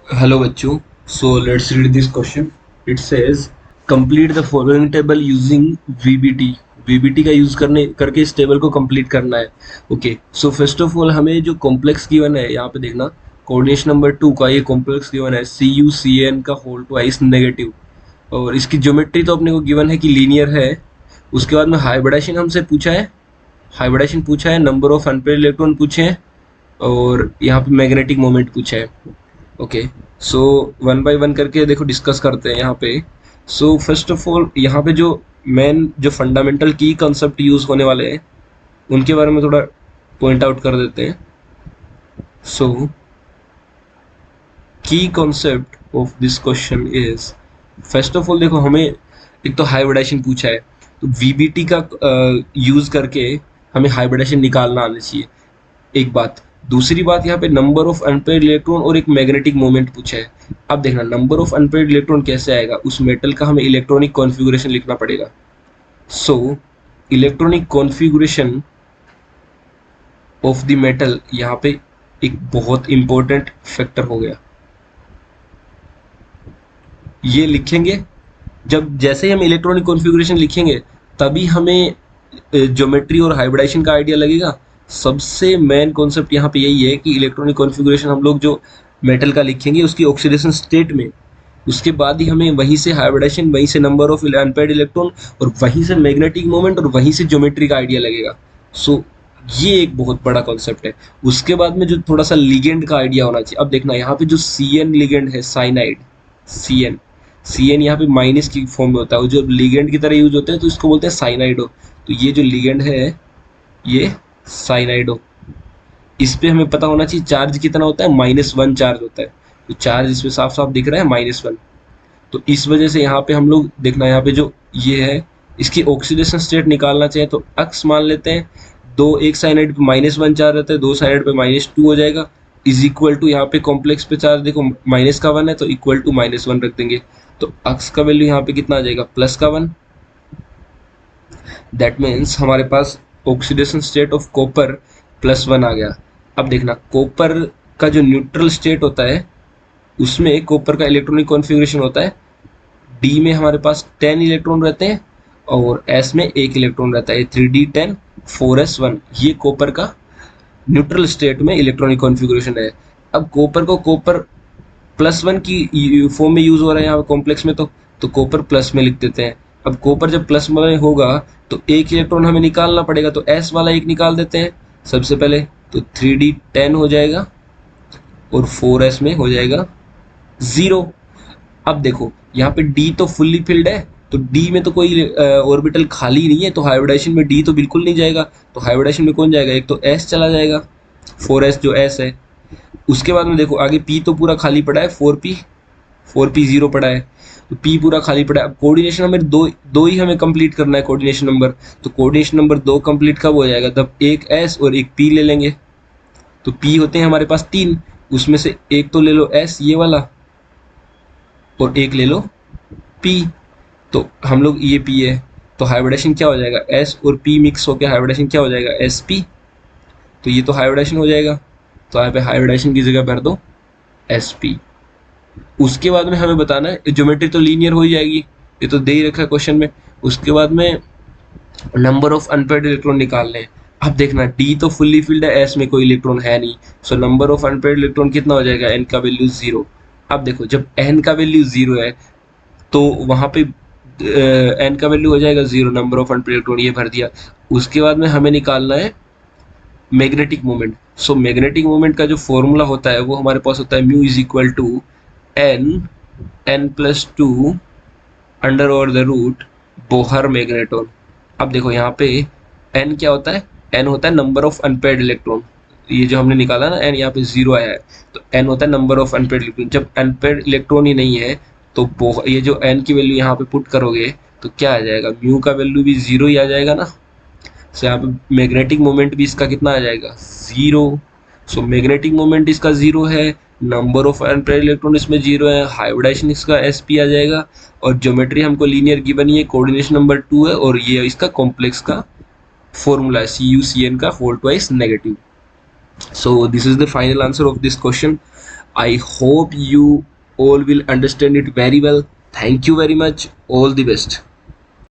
Hello बच्चों, so let's read this question. It says complete the following table using VBT. VBT का use करके इस table को complete करना है. Okay, so first of all हमें जो कॉम्प्लेक्स गिवन है यहाँ पे देखना, कोऑर्डिनेशन नंबर 2 का ये कॉम्प्लेक्स गिवन है CU/CN का होल ट्वाइस नेगेटिव, और इसकी ज्योमेट्री तो अपने को गिवन है कि लीनियर है. उसके बाद में हाइब्रिडाइजेशन हमसे पूछा है, नंबर ऑफ अनपेयर्ड इलेक्ट्रॉन पूछे हैं, और यहाँ पे मैग्नेटिक मोमेंट पूछा है. Okay, so one by one करके देखो डिस्कस करते हैं यहाँ पे. सो फर्स्ट ऑफ ऑल यहाँ पे जो मेन जो फंडामेंटल की कंसेप्ट यूज होने वाले हैं उनके बारे में थोड़ा पॉइंट आउट कर देते हैं. सो की concept of this question is, first of all देखो हमें एक तो हाइब्रिडाइजेशन पूछा है, तो वीबीटी का यूज करके हमें हाइब्रिडाइजेशन निकालना आना चाहिए, एक बात. दूसरी बात यहाँ पे नंबर ऑफ अनपेयर्ड इलेक्ट्रॉन और एक मैग्नेटिक मोमेंट पूछा है. अब देखना नंबर ऑफ अनपेयर्ड इलेक्ट्रॉन कैसे आएगा, उस मेटल का हमें इलेक्ट्रॉनिक कॉन्फ़िगरेशन लिखना पड़ेगा. So electronic configuration of the metal यहाँ पे एक बहुत इंपॉर्टेंट फैक्टर हो गया. ये लिखेंगे, जब जैसे ही हम इलेक्ट्रॉनिक कॉन्फ़िगरेशन लिखेंगे तभी हमें ज्योमेट्री और हाइब्रिडाइजेशन का आइडिया लगेगा. सबसे मेन कॉन्सेप्ट यहाँ पे यही है कि इलेक्ट्रॉनिक कॉन्फ़िगरेशन हम लोग जो मेटल का लिखेंगे उसकी ऑक्सीडेशन स्टेट में, उसके बाद ही हमें वहीं से हाइब्रिडाइजेशन, वहीं से नंबर ऑफ अनपेयर्ड इलेक्ट्रॉन, और वहीं से मैग्नेटिक मोमेंट, और वहीं से ज्योमेट्री का आइडिया लगेगा. सो ये एक बहुत बड़ा कॉन्सेप्ट है. उसके बाद में जो थोड़ा सा लिगेंड का आइडिया होना चाहिए. अब देखना यहाँ पे जो CN लिगेंड है, साइनाइड, CN, यहाँ पे माइनस की फॉर्म में होता है, जो लिगेंड की तरह यूज होते हैं तो इसको बोलते हैं साइनाइडो. तो ये जो लिगेंड है ये साइनाइडो, इस पे हमें पता होना चाहिए चार्ज कितना होता है, -1 चार्ज होता है. तो चार्ज इसमें साफ साफ दिख रहा है -1. तो इस वजह से यहाँ पे हम लोग देखना, यहाँ पे जो ये है इसकी ऑक्सीडेशन स्टेट निकालना चाहिए, तो अक्स मान लेते हैं. दो, एक साइनाइड पे -1 चार्ज रहता है, दो साइनाइड पे -2 हो जाएगा, इज इक्वल टू यहाँ पे कॉम्प्लेक्स पे चार्ज देखो -1 है तो इक्वल टू -1 रख देंगे. तो अक्स का वैल्यू यहाँ पे कितना आ जाएगा, +1. दैट मीन्स हमारे पास ऑक्सीडेशन स्टेट ऑफ कॉपर +1 आ गया. अब देखना कॉपर का जो न्यूट्रल स्टेट होता है उसमें कॉपर का इलेक्ट्रॉनिक कॉन्फ़िगरेशन होता है, डी में हमारे पास 10 इलेक्ट्रॉन रहते हैं और एस में 1 इलेक्ट्रॉन रहता है, 3d10 4s1. ये कॉपर का न्यूट्रल स्टेट में इलेक्ट्रॉनिक कॉन्फ़िगरेशन है. अब कॉपर को कॉपर +1 की फॉर्म में यूज हो रहा है यहाँ पे कॉम्प्लेक्स में, तो कॉपर प्लस में लिख देते हैं. अब कॉपर जब प्लस में होगा तो एक इलेक्ट्रॉन हमें निकालना पड़ेगा, तो एस वाला एक निकाल देते हैं सबसे पहले. तो 3d10 हो जाएगा और 4s में हो जाएगा 0. अब देखो यहाँ पे डी तो फुल्ली फिल्ड है, तो डी में तो कोई ऑर्बिटल खाली नहीं है, तो हाइब्रिडाइजेशन में डी तो बिल्कुल नहीं जाएगा. तो हाइब्रिडाइजेशन में कौन जाएगा, एक तो एस चला जाएगा, 4s जो एस है. उसके बाद में देखो आगे पी तो पूरा खाली पड़ा है, 4p 0 पड़ा है, तो पी पूरा खाली पड़ा है. अब कोऑर्डिनेशन हमें दो दो ही हमें कंप्लीट करना है कोऑर्डिनेशन नंबर, तो कोऑर्डिनेशन नंबर 2 कंप्लीट कब हो जाएगा, तब एक एस और एक पी ले लेंगे. तो पी होते हैं हमारे पास 3, उसमें से एक तो ले लो एस ये वाला और एक ले लो पी. तो हम लोग ये पी है, तो हाइब्रिडेशन क्या हो जाएगा, एस और पी मिक्स होकर हाइब्रिडेशन क्या हो जाएगा, एस पी. तो ये तो हाइब्रिडेशन हो जाएगा, तो यहाँ पे हाइब्रिडेशन की जगह भर दो एस पी. उसके बाद में हमें बताना है ज्योमेट्री तो लीनियर हो ही जाएगी, ये तो दे ही रखा है क्वेश्चन में. उसके बाद में नंबर ऑफ अनपेयर्ड इलेक्ट्रॉन निकालने हैं. अब देखना डी तो फुल्ली फिल्ड है, एस में कोई इलेक्ट्रॉन है नहीं, so number of unpaired electron कितना हो जाएगा, एन का वैल्यू 0. अब देखो जब एन का वैल्यू 0 है तो वहाँ पे एन का वैल्यू हो जाएगा 0, नंबर ऑफ अनपेयर्ड इलेक्ट्रॉन ये भर दिया. उसके बाद में हमें निकालना है magnetic moment. So magnetic moment का जो फॉर्मूला होता है वो हमारे पास होता है mu is equal to n+2 under over the root Bohr magneton. अब देखो यहाँ पे n क्या होता है, n होता है नंबर ऑफ अनपेयर्ड इलेक्ट्रॉन. ये जो हमने निकाला ना n, यहाँ पे 0 आया है, तो n होता है नंबर ऑफ अनपेयर्ड इलेक्ट्रॉन. जब अनपेयर्ड इलेक्ट्रॉन ही नहीं है तो ये जो n की वैल्यू यहाँ पे पुट करोगे तो क्या आ जाएगा, म्यू का वैल्यू भी 0 ही आ जाएगा ना. सो यहाँ पे मैग्नेटिक मोमेंट भी इसका कितना आ जाएगा, 0. सो मैग्नेटिक मोमेंट इसका 0 है, नंबर ऑफ अनपेयर्ड इलेक्ट्रॉन इसमें 0 है, हाइब्रिडाइजेशन इसका sp आ जाएगा, और ज्योमेट्री हमको लीनियर गिवन ही है, कोऑर्डिनेशन नंबर 2 है, और ये इसका कॉम्प्लेक्स का फॉर्मूला है CU/CN का whole twice negative. So this is the final answer of this question. I hope you all will understand it very well. Thank you very much. All the best.